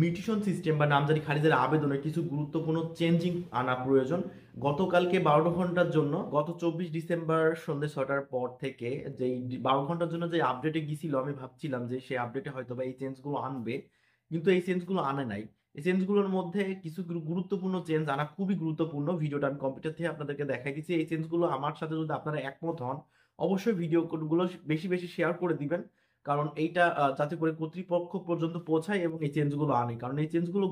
Mutation system বা নামজারি খারিজের আবেদনে কিছু গুরুত্বপূর্ণ চেঞ্জিং আনা প্রয়োজন। গতকালকে 12 ঘন্টার জন্য, গত 24 ডিসেম্বর সন্ধ্যে 6টার পর থেকে যেই 12 ঘন্টার জন্য যে আপডেটে গিয়েছিল, আমি ভাবছিলাম যে সেই আপডেটে হয়তো বা এই চেঞ্জগুলো আনবে, কিন্তু এই চেঞ্জগুলো আনে নাই। এই চেঞ্জগুলোর মধ্যে কিছু গুরুত্বপূর্ণ চেঞ্জ আনা খুবই গুরুত্বপূর্ণ। ভিডিওটা আমি কম্পিউটার থেকে আপনাদেরকে দেখাই দিচ্ছি। এই চেঞ্জগুলো আমার সাথে যদি আপনারা একমত হন, অবশ্যই ভিডিওগুলো বেশি বেশি শেয়ার করে দিবেন, কারণ এইটা যাতে করে কর্তৃপক্ষ পর্যন্ত পৌঁছায় এবং এই চেঞ্জগুলো আনে, কারণ এই চেঞ্জগুলো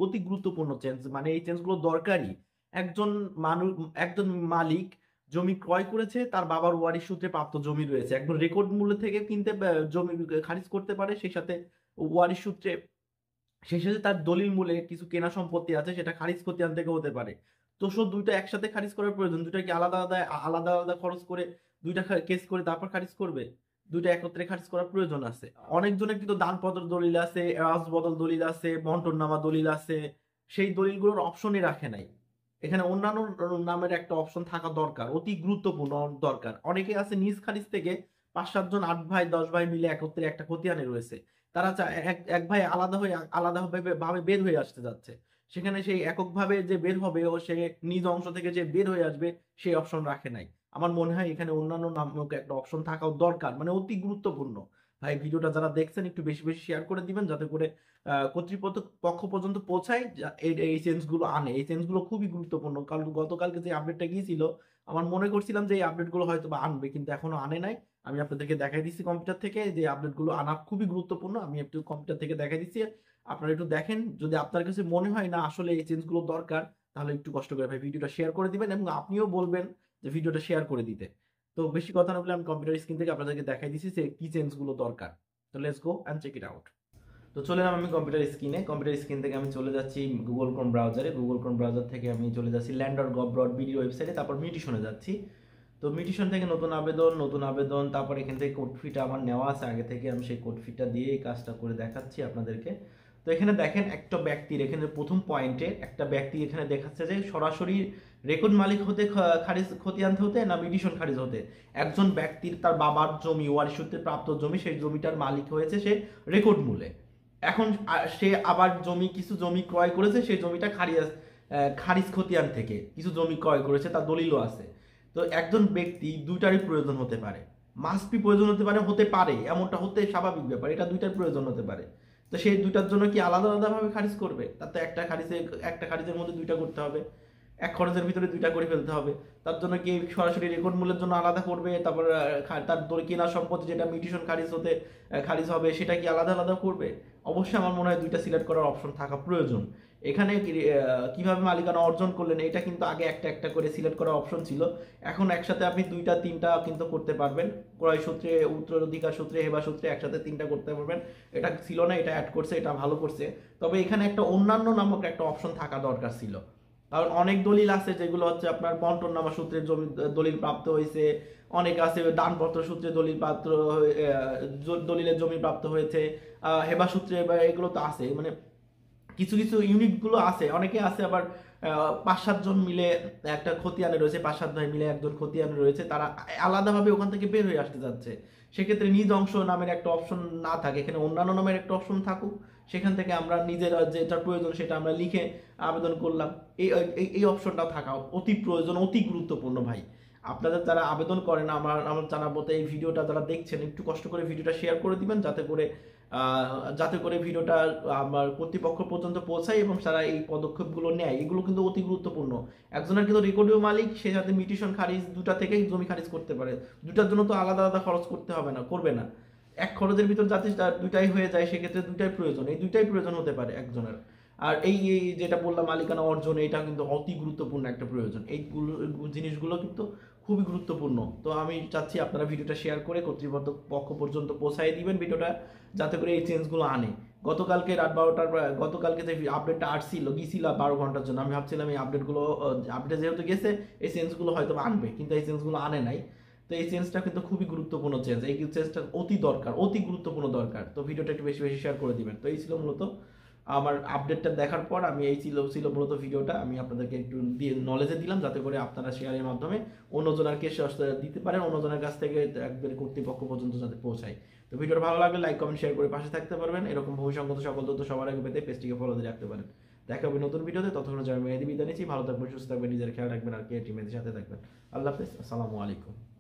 অতি গুরুত্বপূর্ণ চেঞ্জ, মানে এই চেঞ্জগুলো দরকারি। একজন মানুষ, একজন মালিক জমি ক্রয় করেছে, তার বাবার ওয়ারিশ সূত্রে প্রাপ্ত জমি রয়েছে, একদম রেকর্ড মূল্য থেকে কিনতে জমি খারিজ করতে পারে, সেই সাথে ওয়ারিশ সূত্রে, সেই সাথে তার দলিল মূলে কিছু কেনা সম্পত্তি আছে, সেটা খারিজ খতিয়ান থেকে হতে পারে। তো দুইটা একসাথে খারিজ করার প্রয়োজন? দুইটা কি আলাদা আলাদা আলাদা আলাদা খরচ করে দুইটা কেস করে তারপর খারিজ করবে? দুইটা একত্রে খারিজ করার প্রয়োজন আছে। অনেকজনের কিন্তু দানপত্র দলিল আছে, এরাজ বদল দলিল আছে, বন্টননামা দলিল আছে, সেই দলিলগুলোর অপশনই রাখে নাই। এখানে অন্যান্য নামের একটা অপশন থাকা দরকার, অতি গুরুত্বপূর্ণ দরকার। অনেকে আছে নিজ খারিজ থেকে 5-7 জন 8 ভাই 10 ভাই মিলে একত্রে একটা খতিয়ানে রয়েছে, তারা এক এক ভাই আলাদা হয়ে আলাদা ভাবে বের হয়ে আসতে যাচ্ছে, সেখানে সেই এককভাবে যে বের হবে ও সে নিজ অংশ থেকে যে বের হয়ে আসবে সেই অপশন রাখে নাই। আমার মনে হয় এখানে অন্যান্য নামক একটা অপশন থাকাও দরকার, মানে অতি গুরুত্বপূর্ণ। ভাই, ভিডিওটা যারা দেখছেন একটু বেশি বেশি শেয়ার করে দিবেন, যাতে করে কর্তৃপক্ষ পক্ষ পর্যন্ত পৌঁছায়, এই চেঞ্জ গুলো আনে। এই চেঞ্জ গুলো খুবই গুরুত্বপূর্ণ, কারণ গতকালকে যে আপডেটটা গিয়েছিল, আমার মনে করছিলাম যে এই আপডেট গুলো হয়তো বা আনবে, কিন্তু এখনো আনে নাই। আমি আপনাদেরকে দেখাই দিচ্ছি কম্পিউটার থেকে যে আপডেট গুলো আনা খুবই গুরুত্বপূর্ণ। আমি একটু কম্পিউটার থেকে দেখাই দিচ্ছি, আপনারা একটু দেখেন। যদি আপনার কাছে মনে হয় না আসলে এই চেঞ্জ গুলো দরকার, তাহলে একটু কষ্ট করে ভাই ভিডিওটা শেয়ার করে দিবেন, এবং আপনিও বলবেন যে ভিডিওটা শেয়ার করে দিতে। তো বেশি কথা না বলে আমি কম্পিউটার স্ক্রিন থেকে আপনাদেরকে দেখাই দিচ্ছি যে কি চেঞ্জ গুলো দরকার। তো let's go and check it out. তো চলে এলাম আমি কম্পিউটার স্ক্রিন থেকে আমি চলে যাচ্ছি গুগল ক্রোম ব্রাউজারে। গুগল ক্রোম ব্রাউজার থেকে আমি চলে যাচ্ছি land.gov.bd ওয়েবসাইটে, তারপর মিউটেশনে যাচ্ছি। তো মিউটেশন থেকে নতুন আবেদন, তারপর এখান থেকে কোড ফিটা আমার নেওয়া আছে আগে থেকে, আমি সেই কোড ফিটা দিয়ে এই কাজটা করে দেখাচ্ছি আপনাদেরকে। তো এখানে দেখেন একটা ব্যক্তির, এখানে প্রথম পয়েন্টে একটা ব্যক্তি এখানে দেখাচ্ছে যে সরাসরি রেকর্ড মালিক হতে খারিজ খতিয়ান হতে না মিউটেশন খারিজ হতে। একজন ব্যক্তির তার বাবার জমি, ওয়ারিশ সূত্রে প্রাপ্ত জমি, সেই জমিটার মালিক হয়েছে সে রেকর্ড মূলে। এখন সে আবার কিছু জমি ক্রয় করেছে, সেই জমিটা খারিজ খতিয়ান থেকে কিছু জমি ক্রয় করেছে, তার দলিলও আছে। তো একজন ব্যক্তি দুইটারই প্রয়োজন হতে পারে, মাস্ট বি প্রয়োজন হতে পারে, এমনটা হতে স্বাভাবিক ব্যাপার, এটা দুইটার প্রয়োজন হতে পারে। তো সেই দুইটার জন্য কি আলাদা আলাদা ভাবে খারিজ করবে? তাতে একটা খারিজের মধ্যে দুইটা করতে হবে, এক খরচের ভিতরে দুইটা করে ফেলতে হবে। তার জন্য কি সরাসরি রেকর্ড মূল্যের জন্য আলাদা করবে, তারপর তার কেনা সম্পত্তি যেটা মিউটেশন খারিজ হবে সেটা কি আলাদা আলাদা করবে? অবশ্যই আমার মনে হয় দুইটা সিলেক্ট করার অপশন থাকা প্রয়োজন। এখানে কিভাবে মালিকানা অর্জন করলেন, এটা কিন্তু আগে একটা একটা করে সিলেক্ট করার অপশন ছিল, এখন একসাথে আপনি দুইটা তিনটা কিন্তু করতে পারবেন। ক্রয় সূত্রে, উত্তরাধিকার সূত্রে, হেবা সূত্রে একসাথে তিনটা করতে পারবেন। এটা ছিল না, এটা অ্যাড করছে, এটা ভালো করছে। তবে এখানে একটা অন্যান্য নামক একটা অপশন থাকা দরকার ছিল, কারণ অনেক দলিল আছে যেগুলো হচ্ছে আপনার বন্টননামা সূত্রে জমি দলিল প্রাপ্ত হয়েছে, অনেক আছে দানপত্র সূত্রে দলিলের জমি প্রাপ্ত হয়েছে, হেবা সূত্রে, এগুলো তো আছে, মানে কিছু কিছু ইউনিট গুলো আছে। অনেকে আছে আবার 5-7 জন মিলে একটা খতিয়ানে রয়েছে, 5-7 ভাই মিলে একজন খতিয়ানে রয়েছে, তারা আলাদাভাবে ওখান থেকে বের হয়ে আসতে যাচ্ছে। সেক্ষেত্রে নিজ অংশ নামের একটা অপশন না থাকে, এখানে অন্যান্য নামের একটা অপশন থাকুক, সেখান থেকে আমরা নিজের যেটা প্রয়োজন সেটা আমরা লিখে আবেদন করলাম। এই এই অপশনটাও থাকা অতি প্রয়োজন, অতি গুরুত্বপূর্ণ ভাই। আপনাদের যারা আবেদন করেন, আমার জানাবো তো, এই ভিডিওটা যারা দেখছেন একটু কষ্ট করে ভিডিওটা শেয়ার করে দিবেন, যাতে করে ভিডিওটা আমার কর্তৃপক্ষ পর্যন্ত পৌঁছায় এবং তারা এই পদক্ষেপগুলো নেয়। এগুলো কিন্তু অতি গুরুত্বপূর্ণ। একজনের কিন্তু রেকর্ডীয় মালিক, সে সাথে মিউটেশন খারিজ দুটা থেকেই জমি খারিজ করতে পারে। দুটার জন্য তো আলাদা আলাদা খরচ করবে না। এক খরচের ভিতর যাতে দুটাই হয়ে যায়, সেক্ষেত্রে দুইটাই প্রয়োজন, এই দুইটাই প্রয়োজন হতে পারে একজনের। আর এই এই যেটা বললাম মালিকানা অর্জন, এটা কিন্তু অতি গুরুত্বপূর্ণ একটা প্রয়োজন। এইগুলো জিনিসগুলো কিন্তু খুবই গুরুত্বপূর্ণ। তো আমি চাচ্ছি আপনারা ভিডিওটা শেয়ার করে কর্তৃপক্ষ পক্ষ পর্যন্ত পৌঁছাই দিবেন ভিডিওটা, যাতে করে এই চেঞ্জগুলো আনে। গতকালকে রাত 12টার, গতকালকে যে আপডেটটা গিয়েছিল 12 ঘন্টার জন্য, আমি ভাবছিলাম এই আপডেট যেহেতু গেছে, এই চেঞ্জগুলো হয়তো আনবে, কিন্তু এই চেঞ্জগুলো আনে নাই। তো এই চেঞ্জটা কিন্তু খুবই গুরুত্বপূর্ণ চেঞ্জ, এই চেঞ্জটা অতি দরকার, অতি গুরুত্বপূর্ণ দরকার। তো ভিডিওটা একটু বেশি বেশি শেয়ার করে দিবেন। তো এই ছিল মূলত আমার আপডেটটা দেখার পর, আমি এই ছিল মূলত ভিডিওটা আমি আপনাদেরকে একটু দিয়ে নলেজে দিলাম, যাতে করে আপনারা শেয়ারের মাধ্যমে অন্যজনকে দিতে পারেন, অন্যজনের কাছ থেকে একবারে কর্তৃপক্ষ পর্যন্ত যাতে পৌঁছায়। তো ভিডিওটা ভালো লাগলে লাইক কমেন্ট শেয়ার করে পাশে থাকতে পারবেন। এরকম ভবিষ্যৎ সকল তথ্য সবার আগে পেতে পেজটিকে ফলো দিয়ে রাখতে পারেন। দেখা হবে নতুন ভিডিওতে, ততক্ষণ জয় মেহেদি বিদায় নিচ্ছি। ভালো থাকবেন, সুস্থ থাকবেন, নিজের খেয়াল রাখবেন আর কে টিমের সাথে থাকবেন। আল্লাহ হাফেজ, আসসালামু আলাইকুম।